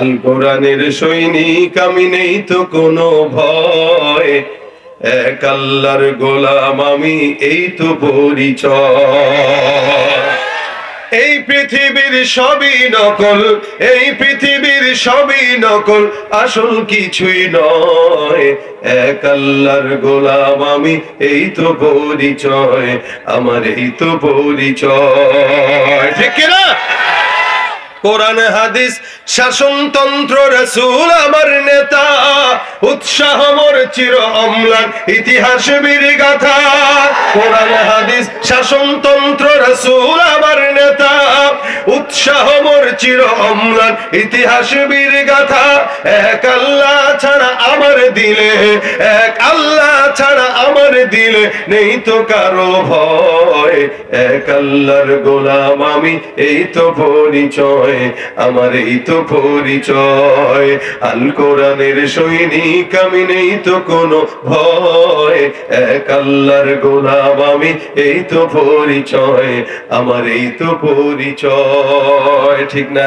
আল কোরআনের সৈনিক আমি, নেই তো কোনো ভয়, এক আল্লাহর গোলাম আমি, এই তো পরিচয়। এই পৃথিবীর সবই নকল, এই পৃথিবীর সবই নকল, আসল কিছুই নয়, এক আল্লাহর গোলাম আমি, এই তো পরিচয় আমার, এই তো পরিচয়। ঠিক কিনা? কোরআন হাদিস শাসনতন্ত্র রাসূল আমার নেতা, উৎসাহ মোর চির অম্লান ইতিহাস বীর গাথা। কোরআন হাদিস শাসনতন্ত্র রাসূল আমার নেতা, উৎসাহ মোর চির অম্লান ইতিহাস বীর গাথা। এক আল্লাহ ছাড়া আমার দিলে, এক আল্লাহ ছাড়া আমার দিলে নেই তো কারো ভয়, এক আল্লাহর গোলাম আমি, এই তো পরিচয় আমার, এই তো পরিচয়। আল কোরআনের সৈনিক আমি, নেই তো কোনো ভয়, এক আল্লাহর গোলাম আমি, এই তো পরিচয় আমার, এই তো পরিচয়। ঠিক না?